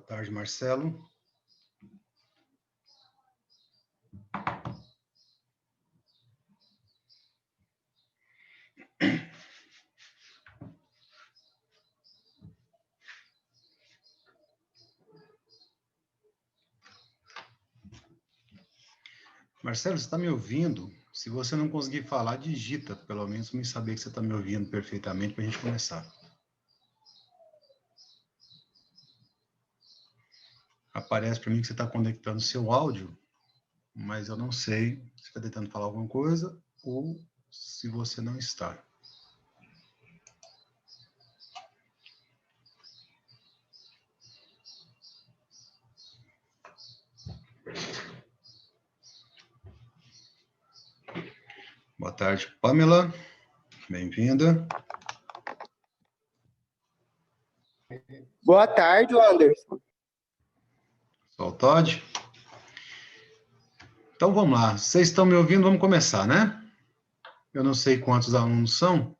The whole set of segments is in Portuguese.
tarde, Marcelo. Marcelo, você está me ouvindo? Se você não conseguir falar, digita, pelo menos para me saber que você está me ouvindo perfeitamente para a gente começar. Aparece para mim que você está conectando seu áudio, mas eu não sei se você está tentando falar alguma coisa ou se você não está. Boa tarde, Pamela. Bem-vinda. Boa tarde, Anderson. Sou o Todd. Então vamos lá. Vocês estão me ouvindo? Vamos começar, né? Eu não sei quantos alunos são,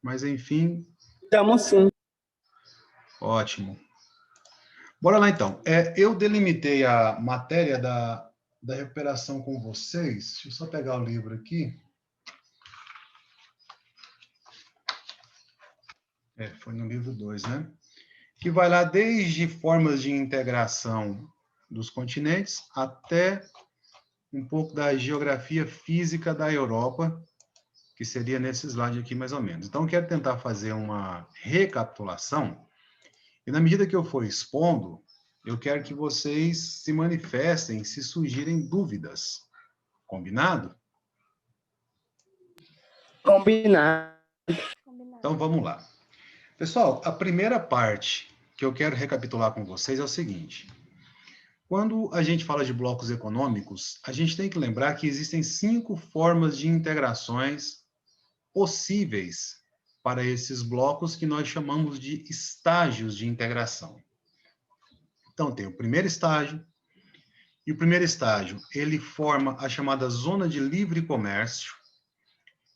mas enfim. Estamos sim. Ótimo. Bora lá, então. Eu delimitei a matéria da recuperação com vocês. Deixa eu só pegar o livro aqui. Foi no livro 2, né? Que vai lá desde formas de integração dos continentes até um pouco da geografia física da Europa, que seria nesse slide aqui, mais ou menos. Então, eu quero tentar fazer uma recapitulação, e na medida que eu for expondo, eu quero que vocês se manifestem se surgirem dúvidas. Combinado? Combinado. Então, vamos lá. Pessoal, a primeira parte que eu quero recapitular com vocês é o seguinte. Quando a gente fala de blocos econômicos, a gente tem que lembrar que existem 5 formas de integrações possíveis para esses blocos que nós chamamos de estágios de integração. Então, tem o primeiro estágio, e o primeiro estágio, ele forma a chamada zona de livre comércio,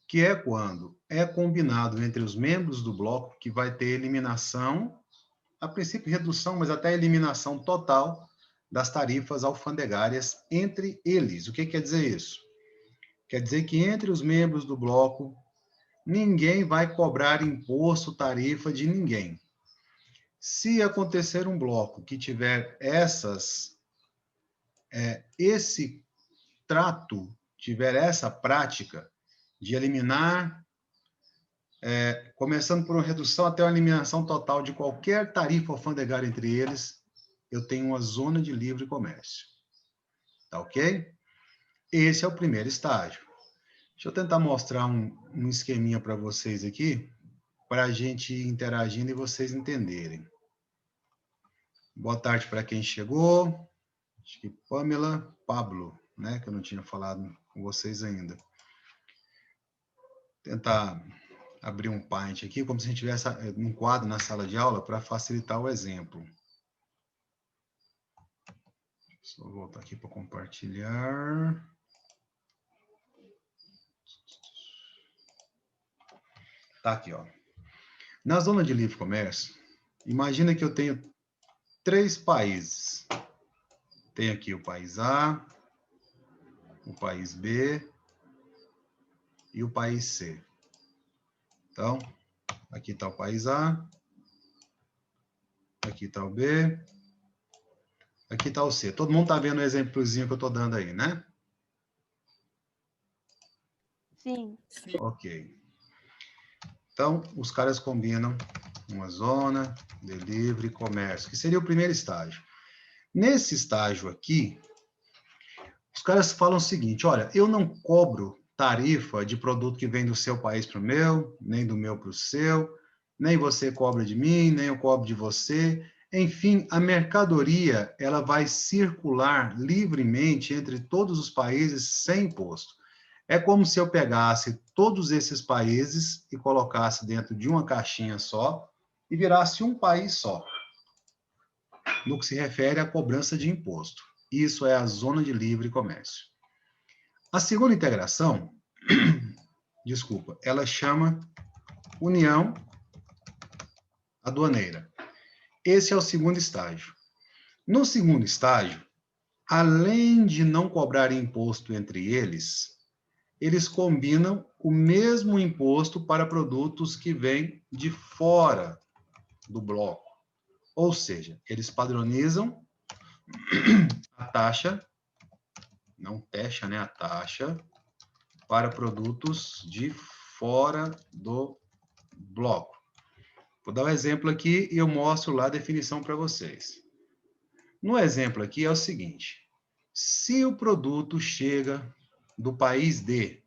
que é quando é combinado entre os membros do bloco que vai ter eliminação, a princípio redução, mas até eliminação total das tarifas alfandegárias entre eles. O que quer dizer isso? Quer dizer que entre os membros do bloco, ninguém vai cobrar imposto, tarifa de ninguém. Se acontecer um bloco que tiver esse trato, tiver essa prática de eliminar, começando por uma redução até uma eliminação total de qualquer tarifa alfandegária entre eles, eu tenho uma zona de livre comércio. Tá ok? Esse é o primeiro estágio. Deixa eu tentar mostrar um esqueminha para vocês aqui, para a gente ir interagindo e vocês entenderem. Boa tarde para quem chegou. Acho que Pamela, Pablo, né? Que eu não tinha falado com vocês ainda. Tentar abrir um Paint aqui, como se a gente tivesse um quadro na sala de aula para facilitar o exemplo. Só voltar aqui para compartilhar. Tá aqui, ó. Na zona de livre comércio, imagina que eu tenho 3 países. Tem aqui o país A, o país B e o país C. Então, aqui está o país A, aqui está o B, aqui está o C. Todo mundo está vendo o exemplozinho que eu estou dando aí, né? Sim. Ok. Então, os caras combinam uma zona de livre comércio, que seria o primeiro estágio. Nesse estágio aqui, os caras falam o seguinte, olha, eu não cobro tarifa de produto que vem do seu país para o meu, nem do meu para o seu, nem você cobra de mim, nem eu cobro de você. Enfim, a mercadoria ela vai circular livremente entre todos os países sem imposto. É como se eu pegasse todos esses países e colocasse dentro de uma caixinha só e virasse um país só, no que se refere à cobrança de imposto. Isso é a zona de livre comércio. A segunda integração, desculpa, ela chama União Aduaneira. Esse é o segundo estágio. No segundo estágio, além de não cobrar imposto entre eles, eles combinam o mesmo imposto para produtos que vêm de fora do bloco. Ou seja, eles padronizam a taxa, não taxa, né? A taxa para produtos de fora do bloco. Vou dar um exemplo aqui e eu mostro lá a definição para vocês. No exemplo aqui é o seguinte: se o produto chega do país D,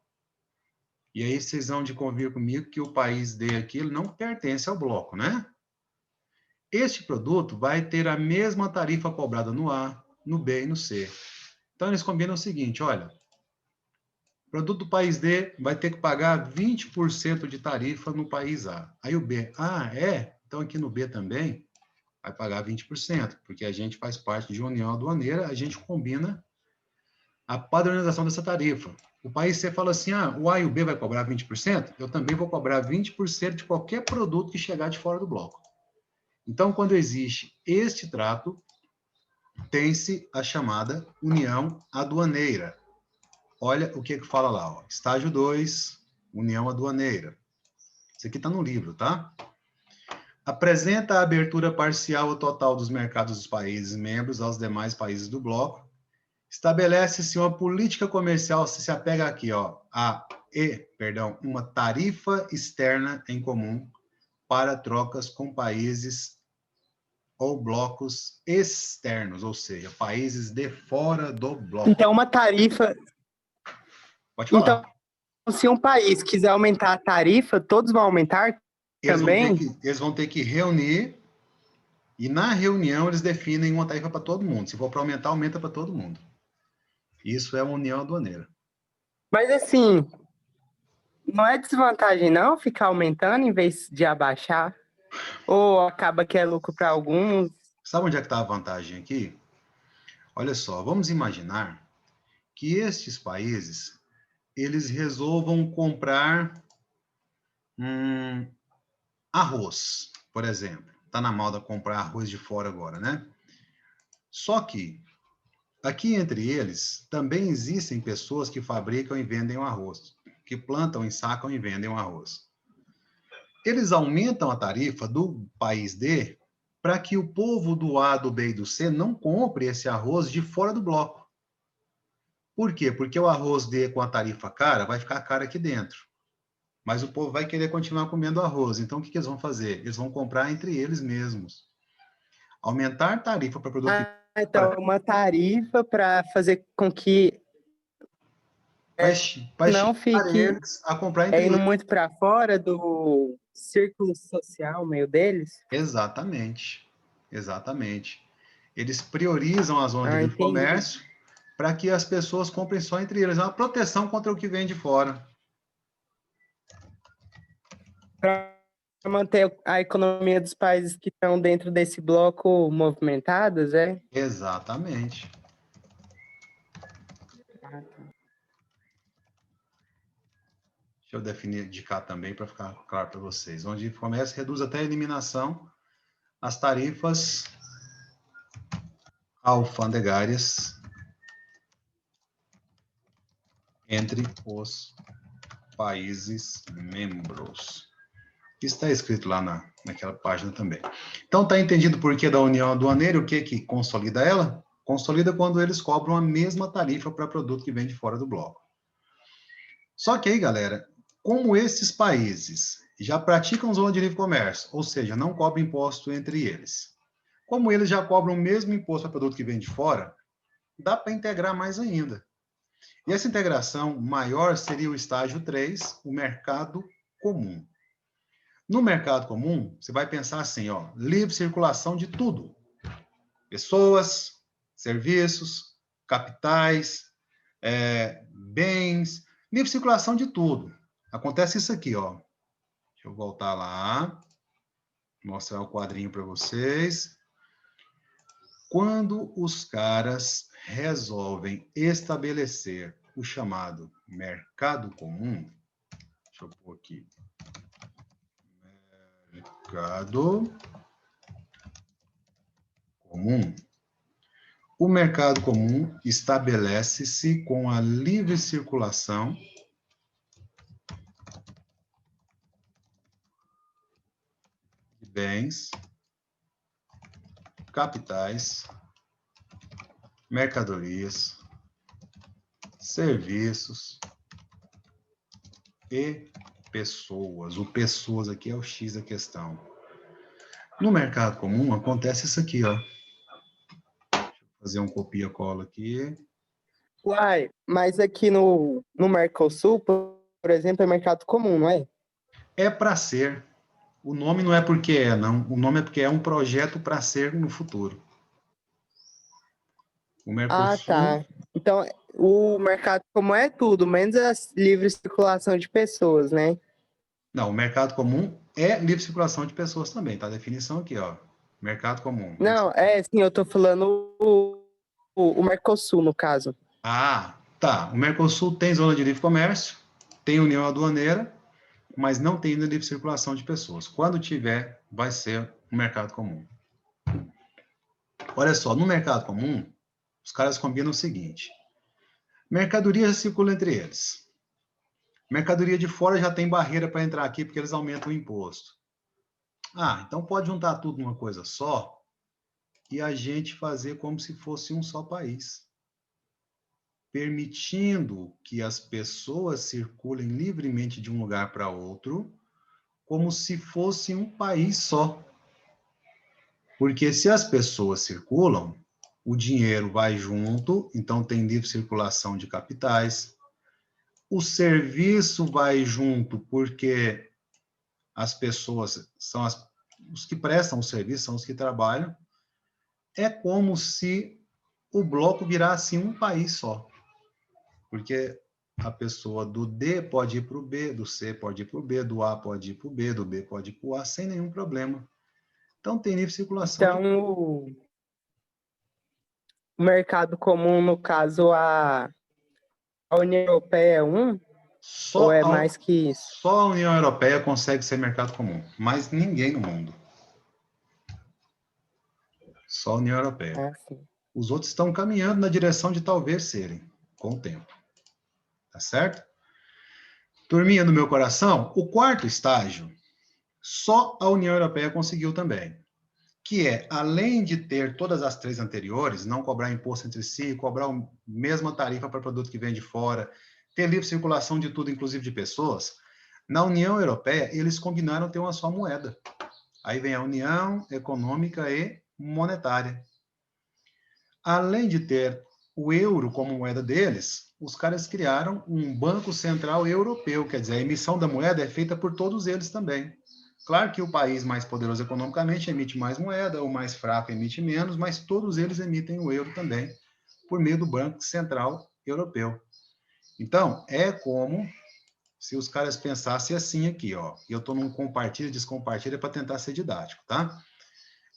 e aí vocês vão de convir comigo que o país D aqui ele não pertence ao bloco, né? Este produto vai ter a mesma tarifa cobrada no A, no B e no C. Então, eles combinam o seguinte, olha, o produto do país D vai ter que pagar 20% de tarifa no país A. Aí o B, então aqui no B também vai pagar 20%, porque a gente faz parte de união aduaneira, a gente combina a padronização dessa tarifa. O país C fala assim, o A e o B vai cobrar 20%, eu também vou cobrar 20% de qualquer produto que chegar de fora do bloco. Então, quando existe este trato, tem-se a chamada união aduaneira. Olha o que fala lá, ó. Estágio 2, união aduaneira. Isso aqui está no livro, tá? Apresenta a abertura parcial ou total dos mercados dos países membros aos demais países do bloco. Estabelece-se uma política comercial, se apega aqui, ó, uma tarifa externa em comum para trocas com países ou blocos externos, ou seja, países de fora do bloco. Então, uma tarifa. Pode Então, falar. se um país quiser aumentar a tarifa, todos vão aumentar também? Eles vão ter que reunir e na reunião eles definem uma tarifa para todo mundo. Se for para aumentar, aumenta para todo mundo. Isso é uma união aduaneira. Mas assim, não é desvantagem não ficar aumentando em vez de abaixar? Ou acaba que é lucro para alguns? Sabe onde é que está a vantagem aqui? Olha só, vamos imaginar que estes países eles resolvam comprar arroz, por exemplo. Está na moda comprar arroz de fora agora, né? Só que aqui entre eles também existem pessoas que fabricam e vendem o arroz, que plantam, ensacam e vendem o arroz. Eles aumentam a tarifa do país D para que o povo do A, do B e do C não compre esse arroz de fora do bloco. Por quê? Porque o arroz D com a tarifa cara vai ficar caro aqui dentro. Mas o povo vai querer continuar comendo arroz. Então, o que eles vão fazer? Eles vão comprar entre eles mesmos. Aumentar tarifa para produto de Então, uma tarifa para fazer com que vai não estimular fique eles a comprar entre indo eles. muito para fora do círculo social meio deles? Exatamente. Exatamente. Eles priorizam as zonas de livre Entendi. comércio para que as pessoas comprem só entre eles. É uma proteção contra o que vem de fora. Para manter a economia dos países que estão dentro desse bloco movimentadas, é? Exatamente. Deixa eu definir de cá também para ficar claro para vocês. Onde comércio reduz até a eliminação as tarifas alfandegárias entre os países membros. Isso está escrito lá naquela página também. Então, está entendido por que da união aduaneira, o que consolida ela? Consolida quando eles cobram a mesma tarifa para produto que vem de fora do bloco. Só que aí, galera, como esses países já praticam zona de livre comércio, ou seja, não cobram imposto entre eles, como eles já cobram o mesmo imposto para produto que vem de fora, dá para integrar mais ainda. E essa integração maior seria o estágio 3, o mercado comum. No mercado comum, você vai pensar assim, ó, livre circulação de tudo. Pessoas, serviços, capitais, bens, livre circulação de tudo. Acontece isso aqui, ó. Deixa eu voltar lá, mostrar o quadrinho para vocês. Quando os caras resolvem estabelecer o chamado mercado comum, deixa eu pôr aqui, mercado comum, O mercado comum estabelece-se com a livre circulação de bens, capitais, mercadorias, serviços e pessoas. O pessoas aqui é o X da questão. No mercado comum acontece isso aqui, ó. Deixa eu fazer um copia-cola aqui. Uai, mas aqui no Mercosul, por exemplo, é mercado comum, não é? É para ser. O nome não é porque é, não. O nome é porque é um projeto para ser no futuro. O Ah, Mercosul, tá. Então, o mercado comum é tudo, menos a livre circulação de pessoas, né? não, o mercado comum é livre circulação de pessoas também, tá? A definição aqui, ó. Mercado comum. Não, é sim, eu tô falando o Mercosul, no caso. Ah, tá. O Mercosul tem zona de livre comércio, tem união aduaneira, mas não tem ainda livre circulação de pessoas. Quando tiver, vai ser um mercado comum. Olha só, no mercado comum, os caras combinam o seguinte: mercadoria circula entre eles. Mercadoria de fora já tem barreira para entrar aqui porque eles aumentam o imposto. Ah, então pode juntar tudo numa coisa só e a gente fazer como se fosse um só país, permitindo que as pessoas circulem livremente de um lugar para outro, como se fosse um país só. Porque se as pessoas circulam, o dinheiro vai junto, então tem livre circulação de capitais. O serviço vai junto, porque as pessoas são os que prestam o serviço, são os que trabalham. É como se o bloco virasse um país só. Porque a pessoa do D pode ir para o B, do C pode ir para o B, do A pode ir para o B, do B pode ir para o A, sem nenhum problema. Então, tem livre circulação de... Então, o mercado comum, no caso, a União Europeia é um, ou Só é a, mais que isso? só a União Europeia consegue ser mercado comum, mas ninguém no mundo. Só a União Europeia. Ah, sim. Os outros estão caminhando na direção de talvez serem, com o tempo. Tá certo? Turminha do meu coração, o quarto estágio, só a União Europeia conseguiu também. Que é, além de ter todas as três anteriores, não cobrar imposto entre si, cobrar a mesma tarifa para produto que vem de fora, ter livre circulação de tudo, inclusive de pessoas, na União Europeia, eles combinaram ter uma só moeda. Aí vem a União Econômica e Monetária. Além de ter o euro como moeda deles, os caras criaram um Banco Central Europeu, quer dizer, a emissão da moeda é feita por todos eles também. Claro que o país mais poderoso economicamente emite mais moeda, o mais fraco emite menos, mas todos eles emitem o euro também, por meio do Banco Central Europeu. Então, é como se os caras pensassem assim aqui, ó. Eu estou num compartilha, descompartilha para tentar ser didático, tá?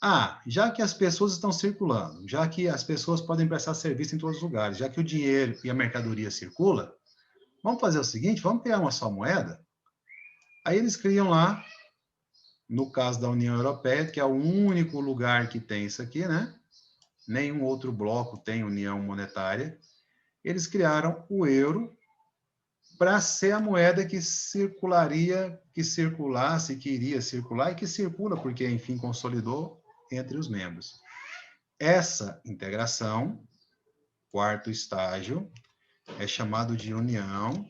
Ah, já que as pessoas estão circulando, já que as pessoas podem prestar serviço em todos os lugares, já que o dinheiro e a mercadoria circula, vamos fazer o seguinte, vamos criar uma só moeda? Aí eles criam lá, no caso da União Europeia, que é o único lugar que tem isso aqui, né? Nenhum outro bloco tem união monetária. Eles criaram o euro para ser a moeda que circularia, que circulasse, que iria circular e que circula, porque, enfim, consolidou entre os membros. Essa integração, quarto estágio, é chamado de União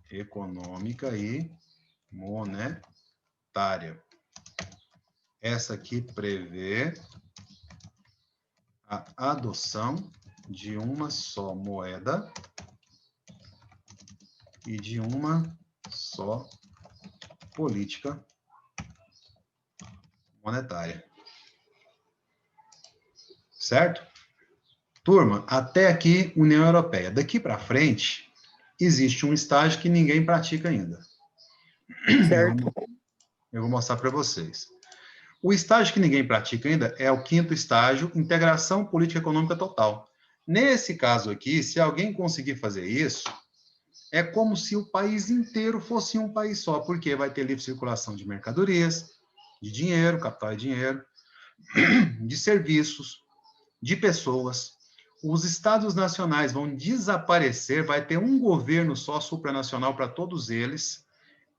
Econômica e Monetária. Essa aqui prevê a adoção de uma só moeda e de uma só política monetária. Certo? Turma, até aqui, União Europeia. Daqui para frente, existe um estágio que ninguém pratica ainda. Certo? Eu vou mostrar para vocês. O estágio que ninguém pratica ainda é o quinto estágio, integração política econômica total. Nesse caso aqui, se alguém conseguir fazer isso, é como se o país inteiro fosse um país só, porque vai ter livre circulação de mercadorias, de dinheiro, capital e dinheiro, de serviços, de pessoas, os estados nacionais vão desaparecer, vai ter um governo só supranacional para todos eles,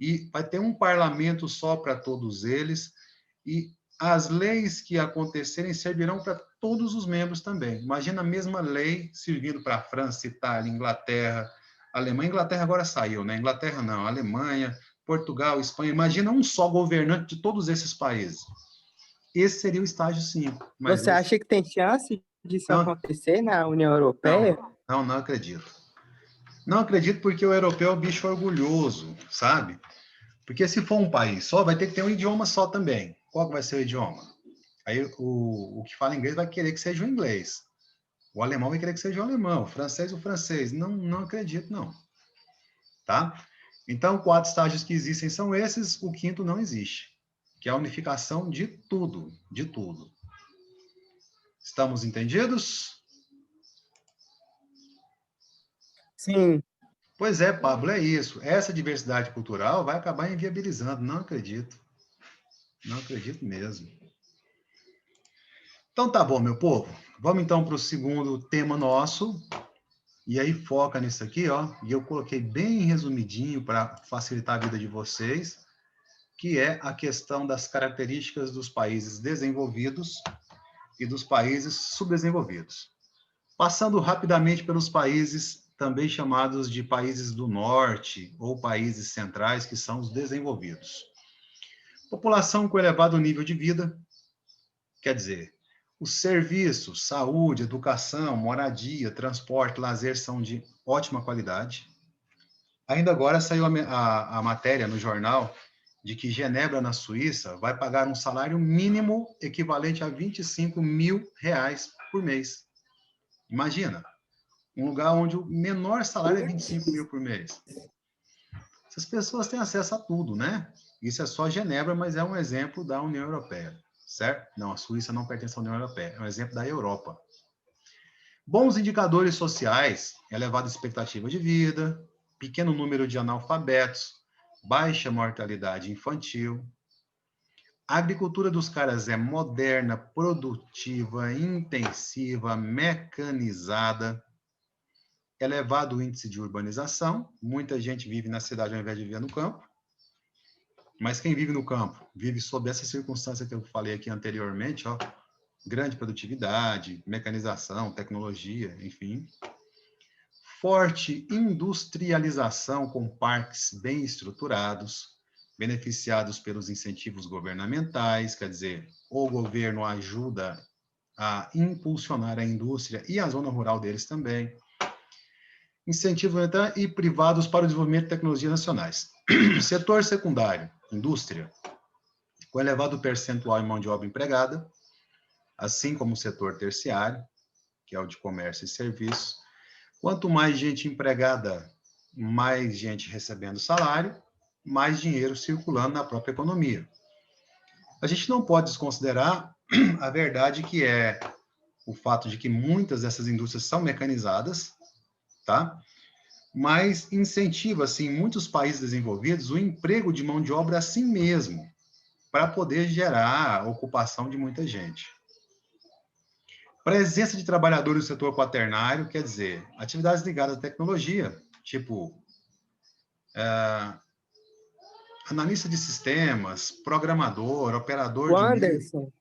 e vai ter um parlamento só para todos eles, e as leis que acontecerem servirão para todos os membros também. Imagina a mesma lei servindo para a França, Itália, Inglaterra, Alemanha. Inglaterra agora saiu, né? Inglaterra não, Alemanha, Portugal, Espanha. Imagina um só governante de todos esses países. Esse seria o estágio 5. Mas Você acha que tem chance disso não, acontecer na União Europeia? não acredito. Não acredito porque o europeu é um bicho orgulhoso, sabe? Porque se for um país só, vai ter que ter um idioma só também. Qual que vai ser o idioma? Aí o que fala inglês vai querer que seja o inglês. O alemão vai querer que seja o alemão. O francês. Não acredito, não. Tá? Então, 4 estágios que existem são esses, o 5º não existe, que é a unificação de tudo, de tudo. Estamos entendidos? Sim. Pois é, Pablo, é isso. Essa diversidade cultural vai acabar inviabilizando. Não acredito. Não acredito mesmo. Então tá bom, meu povo. Vamos então para o segundo tema nosso. E aí foca nisso aqui, ó. E eu coloquei bem resumidinho para facilitar a vida de vocês, que é a questão das características dos países desenvolvidos e dos países subdesenvolvidos. Passando rapidamente pelos países também chamados de países do norte ou países centrais, que são os desenvolvidos. População com elevado nível de vida, quer dizer, os serviços, saúde, educação, moradia, transporte, lazer são de ótima qualidade. Ainda agora saiu a matéria no jornal de que Genebra, na Suíça, vai pagar um salário mínimo equivalente a 25 mil reais por mês. Imagina, um lugar onde o menor salário é 25 mil por mês. Essas pessoas têm acesso a tudo, né? Isso é só Genebra, mas é um exemplo da União Europeia, certo? Não, a Suíça não pertence à União Europeia, é um exemplo da Europa. Bons indicadores sociais, elevada expectativa de vida, pequeno número de analfabetos, baixa mortalidade infantil. A agricultura dos caras é moderna, produtiva, intensiva, mecanizada, elevado índice de urbanização, muita gente vive na cidade ao invés de viver no campo, mas quem vive no campo vive sob essa circunstância que eu falei aqui anteriormente, ó, grande produtividade, mecanização, tecnologia, enfim. Forte industrialização com parques bem estruturados, beneficiados pelos incentivos governamentais, quer dizer, o governo ajuda a impulsionar a indústria e a zona rural deles também. Incentivos e privados para o desenvolvimento de tecnologias nacionais. Setor secundário, indústria, com elevado percentual em mão de obra empregada, assim como o setor terciário, que é o de comércio e serviços. Quanto mais gente empregada, mais gente recebendo salário, mais dinheiro circulando na própria economia. A gente não pode desconsiderar a verdade que é o fato de que muitas dessas indústrias são mecanizadas, tá? Mas incentiva, assim, em muitos países desenvolvidos, o emprego de mão de obra assim mesmo, para poder gerar ocupação de muita gente. Presença de trabalhadores no setor quaternário, quer dizer, atividades ligadas à tecnologia, tipo analista de sistemas, programador, operador O de mídia. Anderson,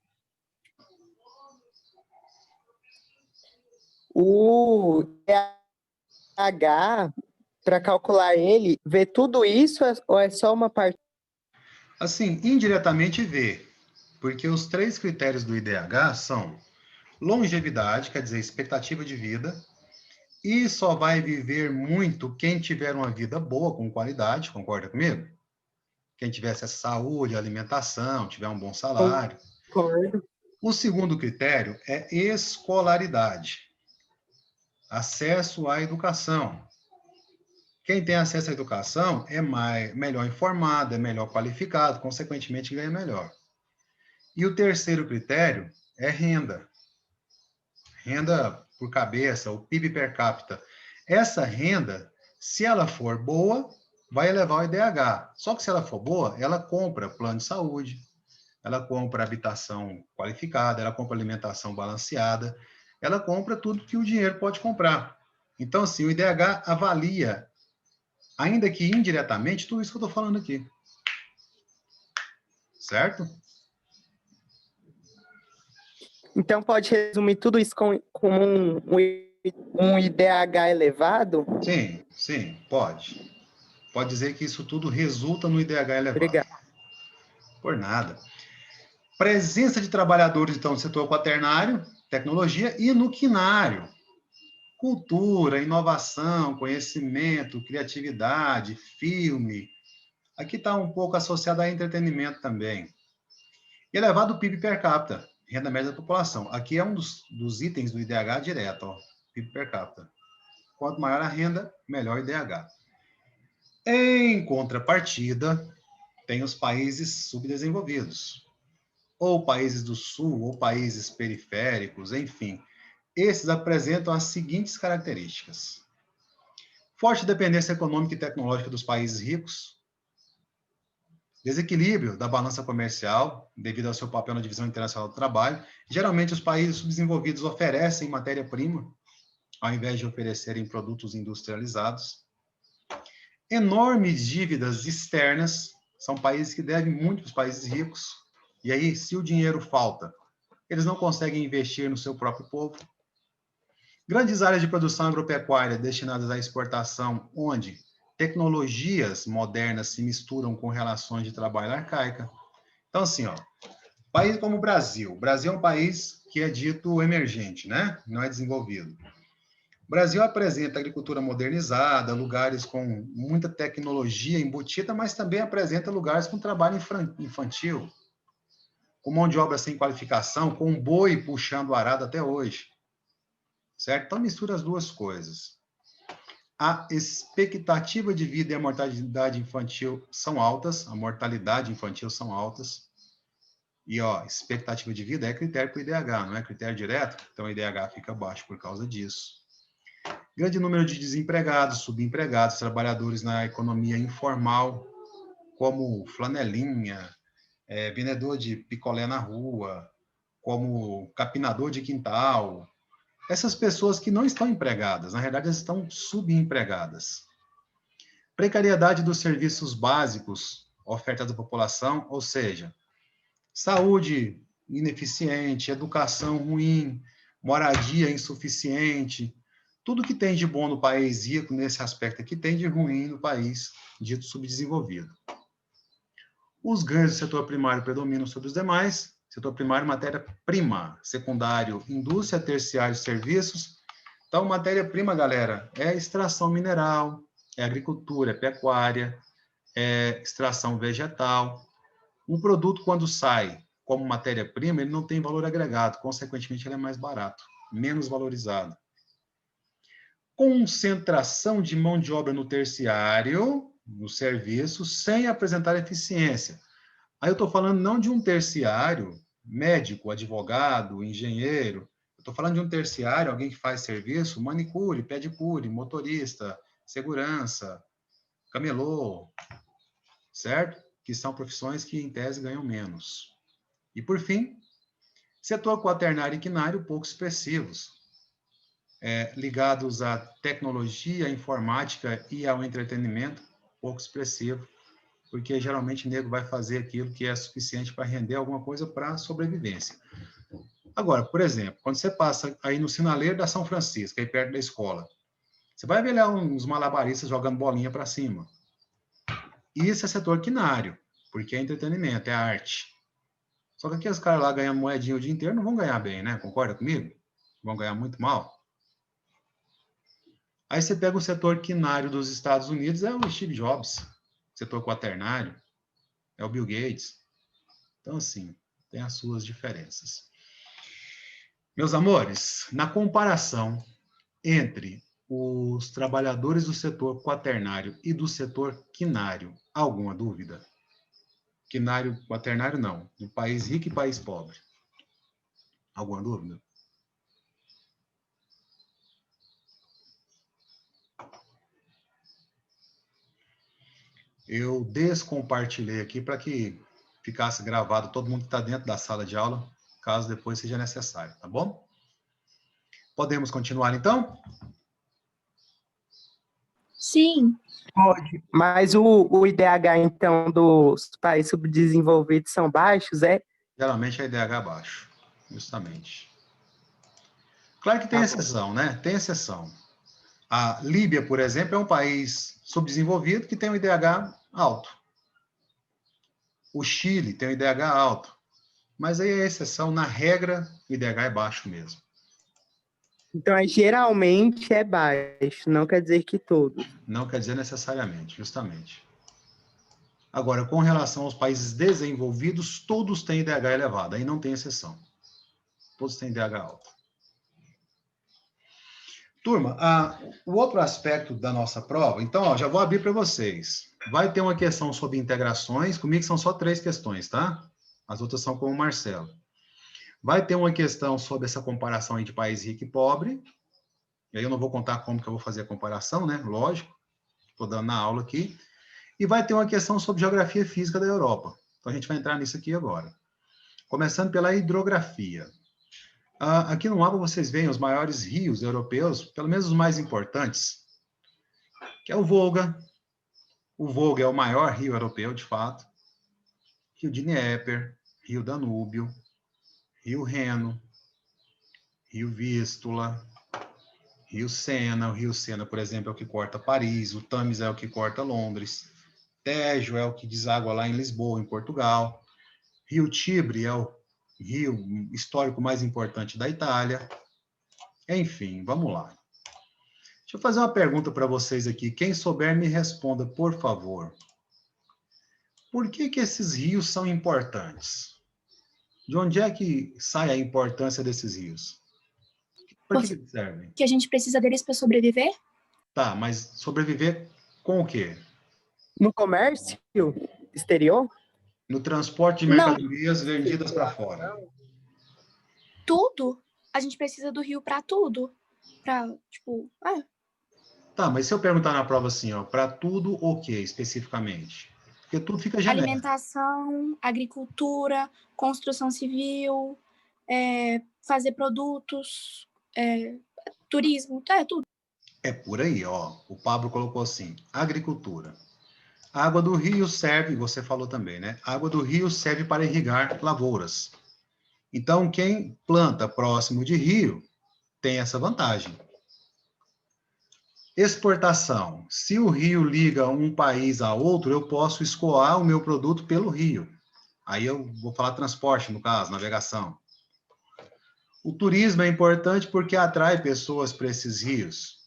o TH, para calcular ele, vê tudo isso ou é só uma parte? Assim, indiretamente vê, porque os 3 critérios do IDH são longevidade, quer dizer, expectativa de vida, e só vai viver muito quem tiver uma vida boa, com qualidade, concorda comigo? Quem tivesse a saúde, alimentação, tiver um bom salário. Concordo. O segundo critério é escolaridade, acesso à educação. Quem tem acesso à educação é melhor informado, é melhor qualificado, consequentemente ganha melhor. E o terceiro critério é renda. Renda por cabeça, o PIB per capita. Essa renda, se ela for boa, vai elevar o IDH. Só que se ela for boa, ela compra plano de saúde, ela compra habitação qualificada, ela compra alimentação balanceada, ela compra tudo que o dinheiro pode comprar. Então, assim, o IDH avalia, ainda que indiretamente, tudo isso que eu estou falando aqui. Certo? Então pode resumir tudo isso como um IDH elevado? Sim, sim, pode. Pode dizer que isso tudo resulta no IDH elevado. Obrigado. Por nada. Presença de trabalhadores, então, no setor quaternário, tecnologia, e no quinário. Cultura, inovação, conhecimento, criatividade, filme. Aqui está um pouco associado a entretenimento também. E elevado PIB per capita, renda média da população. Aqui é um dos itens do IDH direto, ó, PIB per capita. Quanto maior a renda, melhor o IDH. Em contrapartida, tem os países subdesenvolvidos, ou países do sul, ou países periféricos, enfim. Esses apresentam as seguintes características: forte dependência econômica e tecnológica dos países ricos, desequilíbrio da balança comercial devido ao seu papel na divisão internacional do trabalho. Geralmente, os países subdesenvolvidos oferecem matéria-prima, ao invés de oferecerem produtos industrializados. Enormes dívidas externas, são países que devem muito para os países ricos, e aí, se o dinheiro falta, eles não conseguem investir no seu próprio povo. Grandes áreas de produção agropecuária destinadas à exportação, onde tecnologias modernas se misturam com relações de trabalho arcaica. Então, assim, ó, país como o Brasil. O Brasil é um país que é dito emergente, né? Não é desenvolvido. O Brasil apresenta agricultura modernizada, lugares com muita tecnologia embutida, mas também apresenta lugares com trabalho infantil, com mão de obra sem qualificação, com um boi puxando o arado até hoje. Certo? Então, mistura as duas coisas. A expectativa de vida e a mortalidade infantil são altas, a mortalidade infantil são altas. E, ó, expectativa de vida é critério para o IDH, não é critério direto, então o IDH fica baixo por causa disso. Grande número de desempregados, subempregados, trabalhadores na economia informal, como flanelinha, vendedor de picolé na rua, como capinador de quintal. Essas pessoas que não estão empregadas, na verdade, elas estão subempregadas. Precariedade dos serviços básicos ofertados à população, ou seja, saúde ineficiente, educação ruim, moradia insuficiente, tudo que tem de bom no país rico nesse aspecto aqui tem de ruim no país dito subdesenvolvido. Os ganhos do setor primário predominam sobre os demais. Setor primário, matéria-prima. Secundário, indústria, terciário, serviços. Então, matéria-prima, galera, é extração mineral, é agricultura, é pecuária, é extração vegetal. Um produto, quando sai como matéria-prima, ele não tem valor agregado, consequentemente, ele é mais barato, menos valorizado. Concentração de mão de obra no terciário, no serviço, sem apresentar eficiência. Aí eu estou falando não de um terciário, médico, advogado, engenheiro. Eu estou falando de um terciário, alguém que faz serviço, manicure, pedicure, motorista, segurança, camelô, certo? Que são profissões que, em tese, ganham menos. E, por fim, setor quaternário e quinário pouco expressivos, ligados à tecnologia, à informática e ao entretenimento, pouco expressivo, porque geralmente o nego vai fazer aquilo que é suficiente para render alguma coisa para sobrevivência. Agora, por exemplo, quando você passa aí no sinaleiro da São Francisco, aí perto da escola, você vai ver lá uns malabaristas jogando bolinha para cima. Isso é setor quinário, porque é entretenimento, é arte. Só que aqueles caras lá ganhando moedinha o dia inteiro não vão ganhar bem, né? Concorda comigo? Vão ganhar muito mal. Aí você pega o setor quinário dos Estados Unidos, é o Steve Jobs. Setor quaternário, é o Bill Gates. Então, assim, tem as suas diferenças. Meus amores, na comparação entre os trabalhadores do setor quaternário e do setor quinário, alguma dúvida? Quinário, quaternário não, do país rico e país pobre. Alguma dúvida? Eu descompartilhei aqui para que ficasse gravado todo mundo que está dentro da sala de aula, caso depois seja necessário, tá bom? Podemos continuar, então? Sim. Pode. Mas o IDH, então, dos países subdesenvolvidos são baixos, é? Geralmente é IDH baixo, justamente. Claro que tem Tá bom. exceção, né? Tem exceção. A Líbia, por exemplo, é um país subdesenvolvido que tem um IDH alto. O Chile tem um IDH alto. Mas aí é exceção, na regra, o IDH é baixo mesmo. Então, geralmente é baixo, não quer dizer que todos. Não quer dizer necessariamente, justamente. Agora, com relação aos países desenvolvidos, todos têm IDH elevado, aí não tem exceção. Todos têm IDH alto. Turma, o outro aspecto da nossa prova, então, ó, já vou abrir para vocês. Vai ter uma questão sobre integrações, comigo são só 3 questões, tá? As outras são com o Marcelo. Vai ter uma questão sobre essa comparação aí de país rico e pobre. E aí eu não vou contar como que eu vou fazer a comparação, né? Lógico, estou dando na aula aqui. E vai ter uma questão sobre geografia física da Europa. Então a gente vai entrar nisso aqui agora. Começando pela hidrografia. Aqui no mapa vocês veem os maiores rios europeus, pelo menos os mais importantes, que é o Volga. O Volga é o maior rio europeu, de fato. Rio Dnieper, Rio Danúbio, Rio Reno, Rio Vístula, Rio Sena. O Rio Sena, por exemplo, é o que corta Paris. O Tames é o que corta Londres. Tejo é o que deságua lá em Lisboa, em Portugal. Rio Tibre é o rio histórico mais importante da Itália. Enfim, vamos lá. Deixa eu fazer uma pergunta para vocês aqui. Quem souber, me responda, por favor. Por que que esses rios são importantes? De onde é que sai a importância desses rios? Para que eles servem? Que a gente precisa deles para sobreviver? Tá, mas sobreviver com o quê? No comércio exterior? No transporte de Não, mercadorias vendidas para fora. tudo. A gente precisa do rio para tudo. Para, tipo, Tá, mas se eu perguntar na prova assim, ó, para tudo o quê, especificamente? Porque tudo fica genérico. alimentação, agricultura, construção civil, fazer produtos, turismo, tudo. É por aí, ó. O Pablo colocou assim: agricultura. A água do rio serve, você falou também, né? A água do rio serve para irrigar lavouras. Então, quem planta próximo de rio tem essa vantagem. Exportação. Se o rio liga um país a outro, eu posso escoar o meu produto pelo rio. Aí eu vou falar transporte, no caso, navegação. O turismo é importante porque atrai pessoas para esses rios.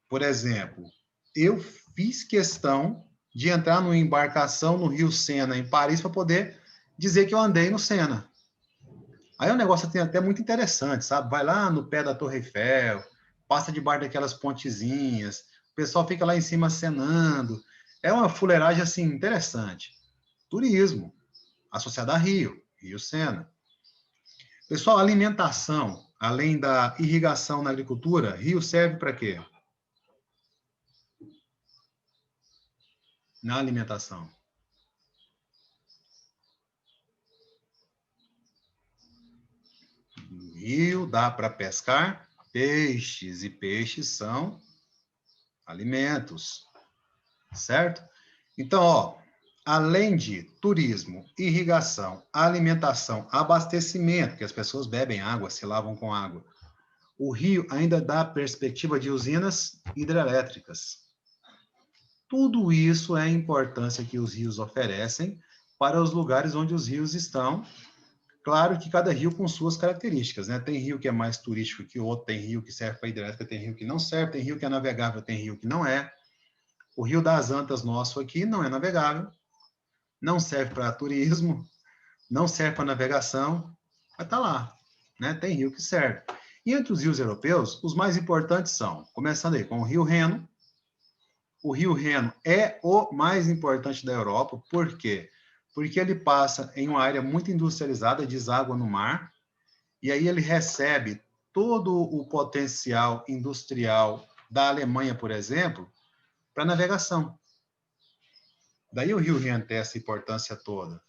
Por exemplo, eu fiz questão de entrar numa embarcação no Rio Sena, em Paris, para poder dizer que eu andei no Sena. Aí é um negócio até muito interessante, sabe? Vai lá no pé da Torre Eiffel, passa debaixo daquelas pontezinhas, o pessoal fica lá em cima acenando. É uma fuleiragem, assim, interessante. Turismo, associado a Rio, Rio Sena. Pessoal, alimentação, além da irrigação na agricultura, rio serve para quê? Na alimentação. No rio dá para pescar peixes, e peixes são alimentos, certo? Então, ó, além de turismo, irrigação, alimentação, abastecimento, que as pessoas bebem água, se lavam com água, o rio ainda dá perspectiva de usinas hidrelétricas. Tudo isso é a importância que os rios oferecem para os lugares onde os rios estão. Claro que cada rio com suas características, né? Tem rio que é mais turístico que o outro, tem rio que serve para hidrelétrica, tem rio que não serve, tem rio que é navegável, tem rio que não é. O Rio das Antas nosso aqui não é navegável, não serve para turismo, não serve para navegação, mas está lá, né? Tem rio que serve. E entre os rios europeus, os mais importantes são, começando aí com o Rio Reno. O Rio Reno é o mais importante da Europa, por quê? Porque ele passa em uma área muito industrializada, deságua no mar, e aí ele recebe todo o potencial industrial da Alemanha, por exemplo, para navegação. Daí o Rio Reno tem essa importância toda.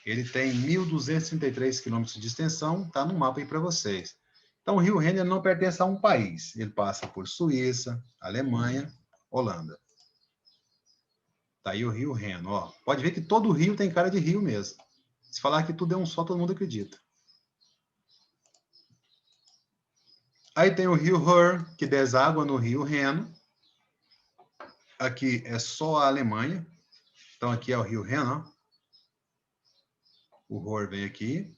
Ele tem 1.233 quilômetros de extensão, está no mapa aí para vocês. Então, o rio Reno ele não pertence a um país. Ele passa por Suíça, Alemanha, Holanda. Tá aí o rio Reno. Ó. Pode ver que todo rio tem cara de rio mesmo. Se falar que tudo é um só, todo mundo acredita. Aí tem o rio Ruhr, que deságua no rio Reno. Aqui é só a Alemanha. Então, aqui é o rio Reno. Ó. O Ruhr vem aqui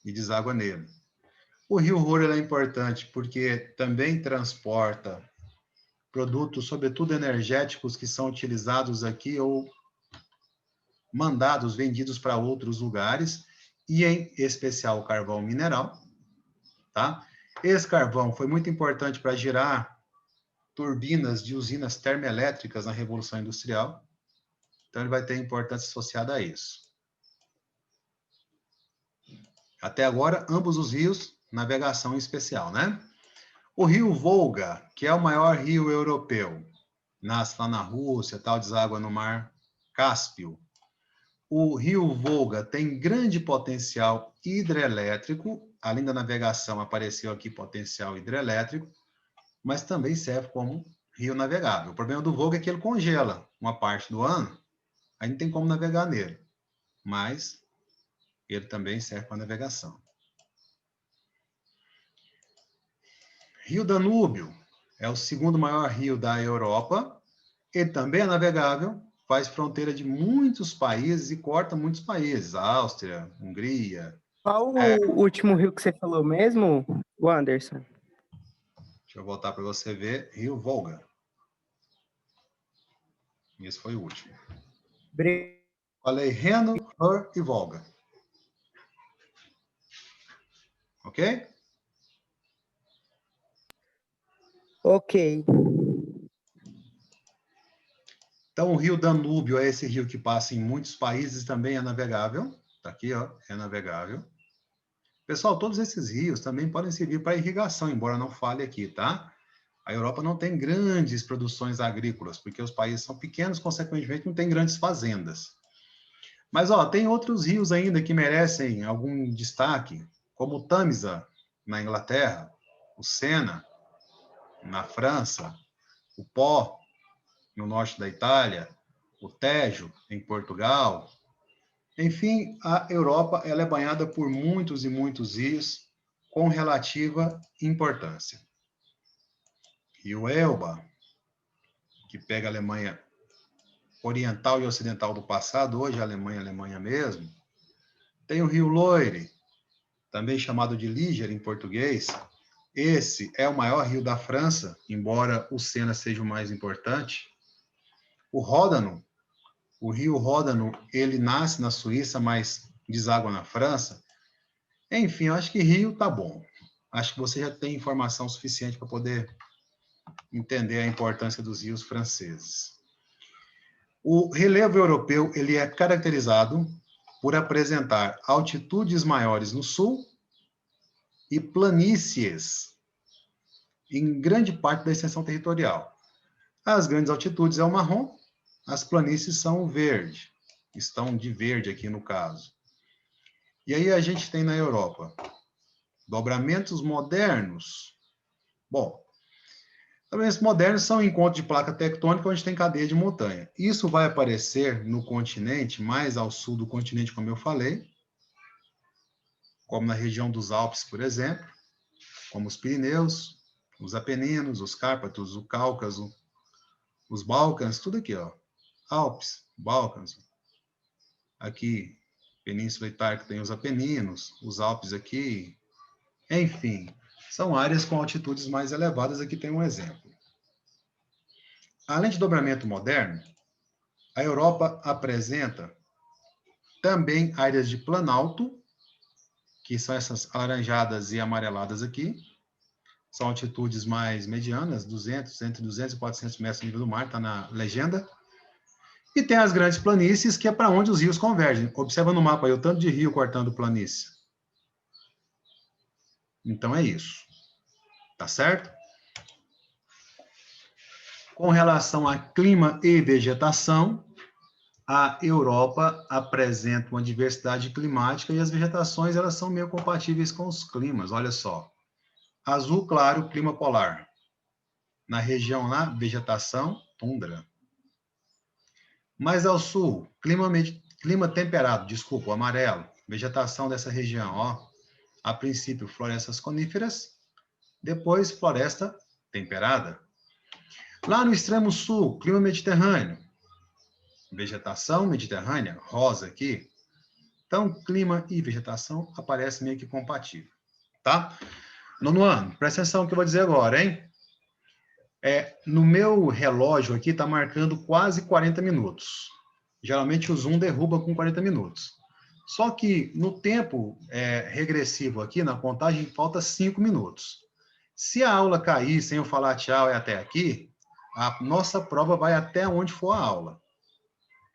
e deságua nele. O rio Ruhr é importante porque também transporta produtos, sobretudo energéticos, que são utilizados aqui ou mandados, vendidos para outros lugares, e em especial carvão mineral, tá? Esse carvão foi muito importante para gerar turbinas de usinas termoelétricas na Revolução Industrial, então ele vai ter importância associada a isso. Até agora, ambos os rios, navegação especial, né? O rio Volga, que é o maior rio europeu, nasce lá na Rússia, tal, deságua no mar Cáspio. O rio Volga tem grande potencial hidrelétrico, além da navegação apareceu aqui potencial hidrelétrico, mas também serve como rio navegável. O problema do Volga é que ele congela uma parte do ano, aí não tem como navegar nele, mas ele também serve para navegação. Rio Danúbio é o segundo maior rio da Europa, ele também é navegável, faz fronteira de muitos países e corta muitos países, Áustria, Hungria. Qual o último rio que você falou mesmo, o Anderson? Deixa eu voltar para você ver, rio Volga. Esse foi o último. Falei Reno, Ruhr e Volga. Ok? Ok. Então, o rio Danúbio é esse rio que passa em muitos países, também é navegável. Está aqui, ó, é navegável. Pessoal, todos esses rios também podem servir para irrigação, embora não fale aqui, tá? A Europa não tem grandes produções agrícolas, porque os países são pequenos, consequentemente não tem grandes fazendas. Mas, ó, tem outros rios ainda que merecem algum destaque, como o Tamisa, na Inglaterra, o Sena, na França, o Pó, no norte da Itália, o Tejo, em Portugal. Enfim, a Europa ela é banhada por muitos e muitos rios com relativa importância. Rio Elba, que pega a Alemanha oriental e ocidental do passado, hoje a Alemanha mesmo. Tem o Rio Loire, também chamado de Níger em português. Esse é o maior rio da França, embora o Sena seja o mais importante. O Ródano, o rio Ródano, ele nasce na Suíça, mas deságua na França. Enfim, eu acho que rio tá bom. Acho que você já tem informação suficiente para poder entender a importância dos rios franceses. O relevo europeu ele é caracterizado por apresentar altitudes maiores no sul e planícies em grande parte da extensão territorial. As grandes altitudes é o marrom, as planícies são o verde, estão de verde aqui no caso. E aí a gente tem na Europa dobramentos modernos. Bom, dobramentos modernos são encontros de placa tectônica onde tem cadeia de montanha. Isso vai aparecer no continente, mais ao sul do continente, como eu falei, como na região dos Alpes, por exemplo, como os Pirineus, os Apeninos, os Cárpatos, o Cáucaso, os Balcãs, tudo aqui, ó. Alpes, Balcãs. Aqui, Península Itálica tem os Apeninos, os Alpes aqui. Enfim, são áreas com altitudes mais elevadas. Aqui tem um exemplo. Além de dobramento moderno, a Europa apresenta também áreas de planalto, que são essas alaranjadas e amareladas aqui. São altitudes mais medianas, 200, entre 200 e 400 metros do nível do mar, está na legenda. E tem as grandes planícies, que é para onde os rios convergem. Observa no mapa aí o tanto de rio cortando planície. Então é isso. Tá certo? Com relação a clima e vegetação, a Europa apresenta uma diversidade climática e as vegetações elas são meio compatíveis com os climas. Olha só. Azul claro, clima polar. Na região lá, vegetação, tundra. Mais ao sul, clima temperado, desculpa, o amarelo. Vegetação dessa região, ó. A princípio, florestas coníferas. Depois, floresta temperada. Lá no extremo sul, clima mediterrâneo. Vegetação mediterrânea, rosa aqui. Então, clima e vegetação aparecem meio que compatível, tá? Nono ano, presta atenção no que eu vou dizer agora, hein? No meu relógio aqui está marcando quase 40 minutos. Geralmente o Zoom derruba com 40 minutos. Só que no tempo regressivo aqui, na contagem, falta 5 minutos. Se a aula cair sem eu falar tchau e até aqui, a nossa prova vai até onde for a aula.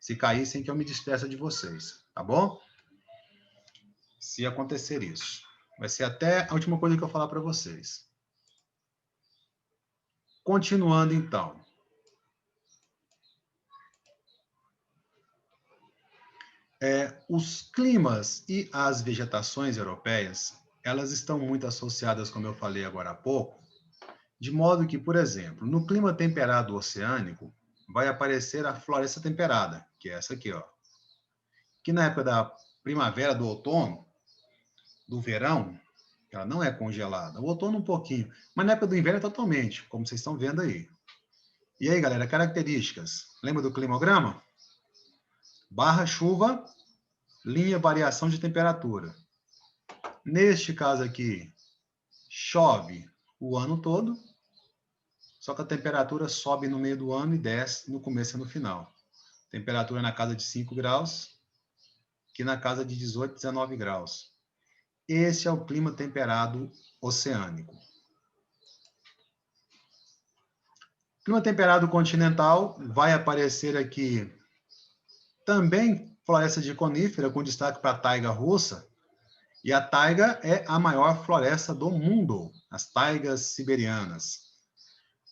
Se cair sem que eu me despeça de vocês, tá bom? Se acontecer isso. Vai ser até a última coisa que eu falar para vocês. Continuando, então. Os climas e as vegetações europeias, elas estão muito associadas, como eu falei agora há pouco, de modo que, por exemplo, no clima temperado oceânico, vai aparecer a floresta temperada, que é essa aqui, ó. Que na época da primavera, do outono, do verão, ela não é congelada. O outono um pouquinho, mas na época do inverno é totalmente, como vocês estão vendo aí. E aí, galera, características. Lembra do climograma? Barra chuva, linha variação de temperatura. Neste caso aqui, chove o ano todo, só que a temperatura sobe no meio do ano e desce no começo e no final. Temperatura na casa de 5 graus, que na casa de 18, 19 graus. Esse é o clima temperado oceânico. Clima temperado continental vai aparecer aqui também floresta de conífera, com destaque para a taiga russa. E a taiga é a maior floresta do mundo, as taigas siberianas.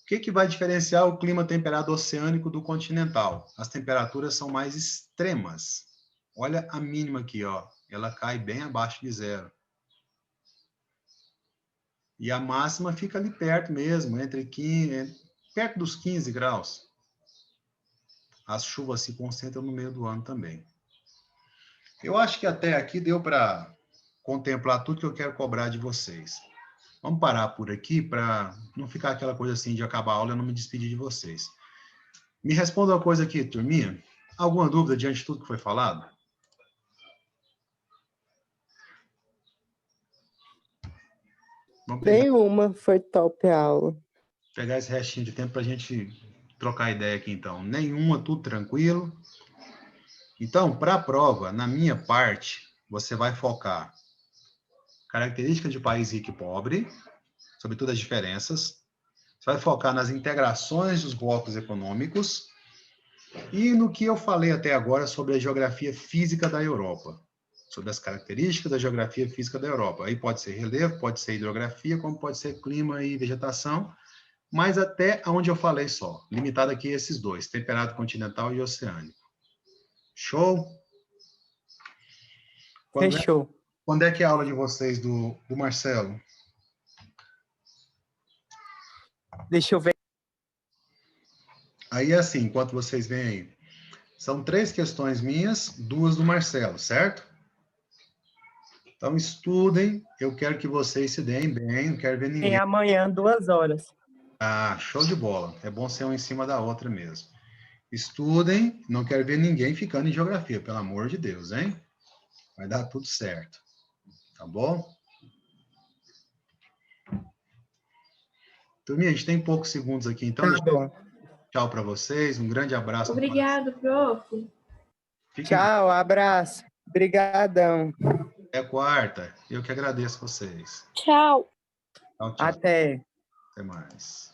O que vai diferenciar o clima temperado oceânico do continental? As temperaturas são mais extremas. Olha a mínima aqui, ó. Ela cai bem abaixo de zero. E a máxima fica ali perto mesmo, perto dos 15 graus. As chuvas se concentram no meio do ano também. Eu acho que até aqui deu para contemplar tudo que eu quero cobrar de vocês. Vamos parar por aqui para não ficar aquela coisa assim de acabar a aula e eu não me despedir de vocês. Me responda uma coisa aqui, turminha. Alguma dúvida diante de tudo que foi falado? Nenhuma, foi top a aula. Pegar esse restinho de tempo para a gente trocar ideia aqui, então. Nenhuma, tudo tranquilo. Então, para a prova, na minha parte, você vai focar características de país rico e pobre, sobretudo as diferenças. Você vai focar nas integrações dos blocos econômicos e no que eu falei até agora sobre a geografia física da Europa, sobre as características da geografia física da Europa. Aí pode ser relevo, pode ser hidrografia, como pode ser clima e vegetação, mas até onde eu falei só, limitado aqui a esses dois, temperado continental e oceânico. Show? Fechou. Quando é que é a aula de vocês do Marcelo? Deixa eu ver. Aí, assim, enquanto vocês veem aí, são 3 questões minhas, 2 do Marcelo, certo? Então, estudem, eu quero que vocês se deem bem, não quero ver ninguém. Tem amanhã, 2 horas. Ah, show de bola. É bom ser uma em cima da outra mesmo. Estudem, não quero ver ninguém ficando em geografia, pelo amor de Deus, hein? Vai dar tudo certo. Tá bom? Turminha, a gente tem poucos segundos aqui, então Tá bom. Tchau para vocês, um grande abraço. Obrigado, prof. Tchau, abraço. Obrigadão. Até quarta. Eu que agradeço vocês. Tchau. Tchau, tchau. Até. Até mais.